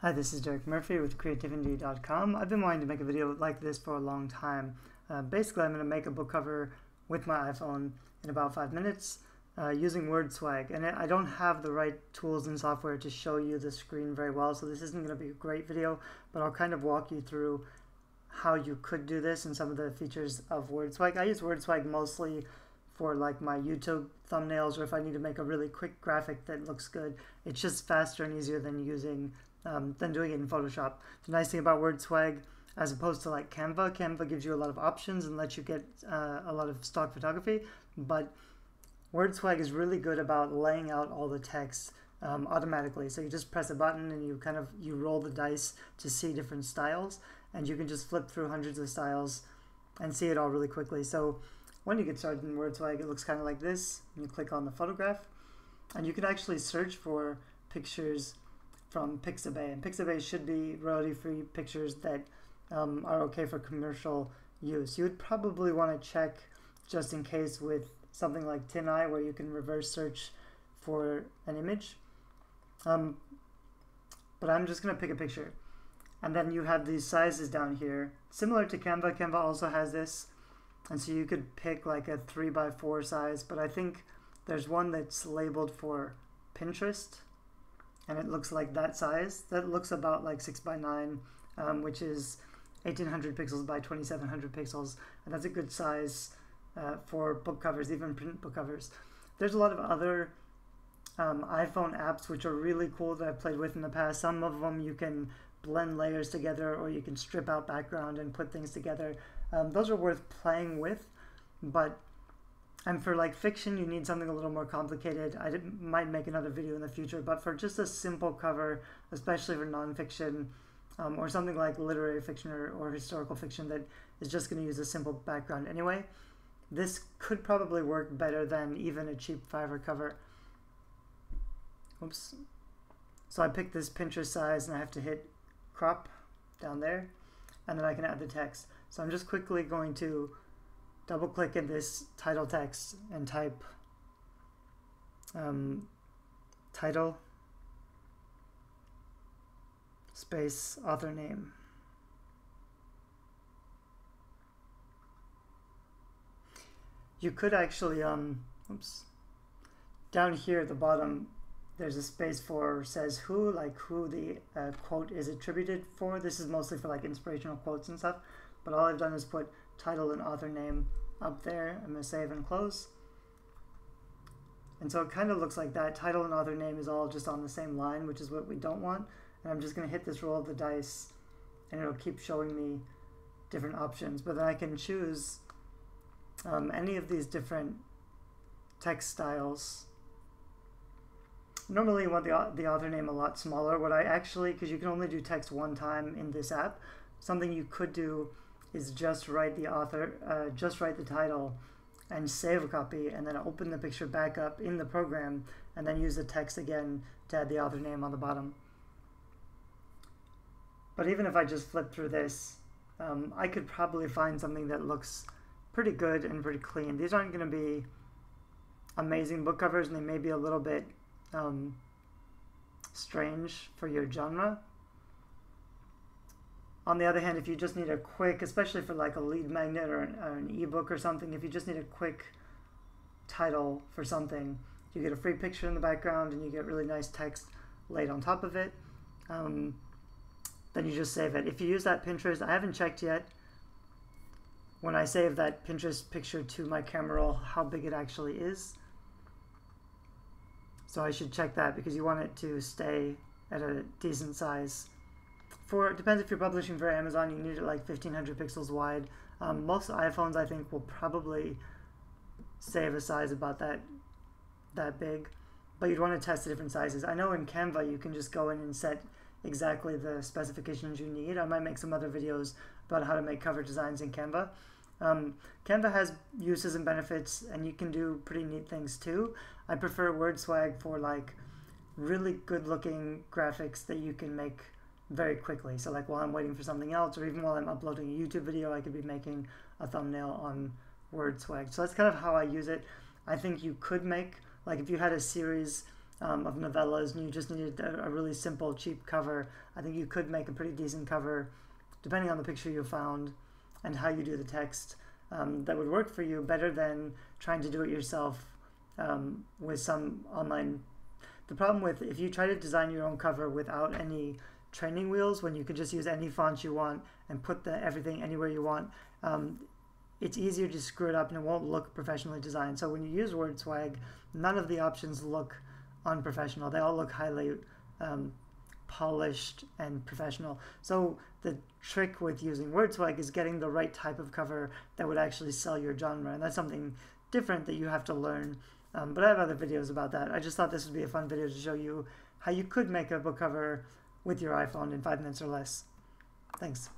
Hi, this is Derek Murphy with creativity.com. I've been wanting to make a video like this for a long time. Basically, I'm going to make a book cover with my iPhone in about 5 minutes using word swag. And I don't have the right tools and software to show you the screen very well, so this isn't going to be a great video, but I'll kind of walk you through how you could do this and some of the features of word swag. I use word swag mostly for like my YouTube thumbnails, or if I need to make a really quick graphic that looks good. It's just faster and easier than doing it in Photoshop. The nice thing about word swag, as opposed to like Canva gives you a lot of options and lets you get a lot of stock photography, but word swag is really good about laying out all the text automatically. So you just press a button and you roll the dice to see different styles, and you can just flip through hundreds of styles and see it all really quickly. So when you get started in word swag, it looks kind of like this. You click on the photograph and you can actually search for pictures from Pixabay, and Pixabay should be royalty-free pictures that are okay for commercial use. You would probably want to check just in case with something like TinEye, where you can reverse search for an image. But I'm just going to pick a picture. And then you have these sizes down here. Similar to Canva, Canva also has this. And so you could pick like a 3x4 size, but I think there's one that's labeled for Pinterest, and it looks like that size. That looks about like 6x9, which is 1800 pixels by 2700 pixels, and that's a good size for book covers, even print book covers. There's a lot of other iPhone apps which are really cool that I've played with in the past. Some of them you can blend layers together, or you can strip out background and put things together. Those are worth playing with, and for like fiction, you need something a little more complicated. I might make another video in the future, but for just a simple cover, especially for nonfiction, or something like literary fiction or historical fiction that is just going to use a simple background anyway, this could probably work better than even a cheap Fiverr cover. Oops. So I picked this Pinterest size, and I have to hit crop down there, and then I can add the text. So I'm just quickly going to double click in this title text and type title space author name. You could actually down here at the bottom there's a space for says who, like who the quote is attributed for. This is mostly for like inspirational quotes and stuff, but all I've done is put title and author name up there. I'm going to save and close. And so it kind of looks like that. Title and author name is all just on the same line, which is what we don't want. And I'm just going to hit this roll of the dice, and it'll keep showing me different options. But then I can choose any of these different text styles. Normally you want the author name a lot smaller. What I actually, because you can only do text one time in this app, something you could do is just write the author, just write the title and save a copy, and then open the picture back up in the program, and then use the text again to add the author name on the bottom. But even if I just flip through this, I could probably find something that looks pretty good and pretty clean. These aren't going to be amazing book covers, and they may be a little bit strange for your genre. On the other hand, if you just need a quick, especially for like a lead magnet or an ebook or something, if you just need a quick title for something, you get a free picture in the background and you get really nice text laid on top of it. Then you just save it. If you use that Pinterest, I haven't checked yet when I save that Pinterest picture to my camera roll how big it actually is. So I should check that, because you want it to stay at a decent size. It depends if you're publishing for Amazon, you need it like 1500 pixels wide. Most iPhones, I think, will probably save a size about that big, but you'd want to test the different sizes. I know in Canva you can just go in and set exactly the specifications you need. I might make some other videos about how to make cover designs in Canva. Canva has uses and benefits, and you can do pretty neat things too. I prefer word swag for like really good looking graphics that you can make very quickly. So like while I'm waiting for something else, or even while I'm uploading a YouTube video, I could be making a thumbnail on word swag. So that's kind of how I use it. I think you could make, like if you had a series of novellas and you just needed a really simple, cheap cover, I think you could make a pretty decent cover, depending on the picture you found and how you do the text, that would work for you better than trying to do it yourself with some online. The problem with if you try to design your own cover without any training wheels, when you can just use any font you want and put everything anywhere you want, it's easier to screw it up and it won't look professionally designed. So when you use WordSwag, none of the options look unprofessional. They all look highly polished and professional. So the trick with using WordSwag is getting the right type of cover that would actually sell your genre, and that's something different that you have to learn. But I have other videos about that. I just thought this would be a fun video to show you how you could make a book cover with your iPhone in 5 minutes or less. Thanks.